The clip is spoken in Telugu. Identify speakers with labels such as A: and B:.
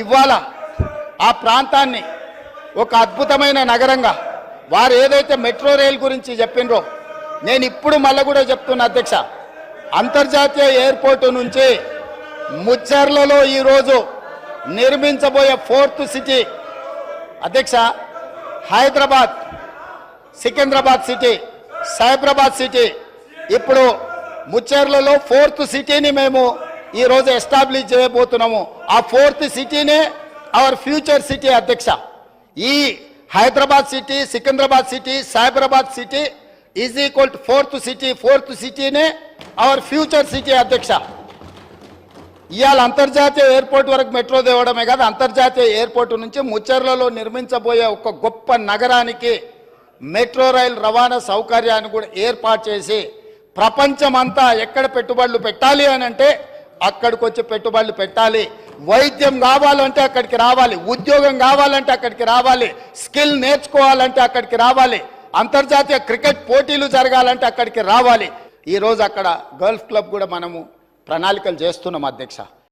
A: ఇవ్వాల ఆ ప్రాంతాన్ని ఒక అద్భుతమైన నగరంగా వారు ఏదైతే మెట్రో రైల్ గురించి చెప్పినరో నేను ఇప్పుడు మళ్ళీ కూడా చెప్తున్నా అధ్యక్ష, అంతర్జాతీయ ఎయిర్పోర్టు నుంచి ముచ్చర్లలో ఈరోజు నిర్మించబోయే 4th సిటీ అధ్యక్ష, హైదరాబాద్, సికింద్రాబాద్ సిటీ, సైబరాబాద్ సిటీ, ఇప్పుడు ముచ్చర్లలో 4th సిటీని మేము ఈరోజు ఎస్టాబ్లిష్ చేయబోతున్నాము. ఆ 4th సిటీనే అవర్ ఫ్యూచర్ సిటీ అధ్యక్ష. ఈ Hyderabad city, Secunderabad city, Cyberabad city is equal to 4th city. 4th సిటీనే అవర్ ఫ్యూచర్ సిటీ అధ్యక్ష. ఇవాళ అంతర్జాతీయ ఎయిర్పోర్ట్ వరకు మెట్రో తేవడమే కాదు, అంతర్జాతీయ ఎయిర్పోర్ట్ నుంచి ముచ్చర్లలో నిర్మించబోయే ఒక గొప్ప నగరానికి మెట్రో రైల్ రవాణా సౌకర్యాన్ని కూడా ఏర్పాటు చేసి ప్రపంచమంతా ఎక్కడ పెట్టుబడులు పెట్టాలి అని అంటే అక్కడికి వచ్చి పెట్టుబడులు పెట్టాలి. వైద్యం కావాలంటే అక్కడికి రావాలి, ఉద్యోగం కావాలంటే అక్కడికి రావాలి, స్కిల్ నేర్చుకోవాలంటే అక్కడికి రావాలి, అంతర్జాతీయ క్రికెట్ పోటీలు జరగాలంటే అక్కడికి రావాలి. ఈరోజు అక్కడ గల్ఫ్ క్లబ్ కూడా మనము ప్రణాళికలు చేస్తున్నాం అధ్యక్ష.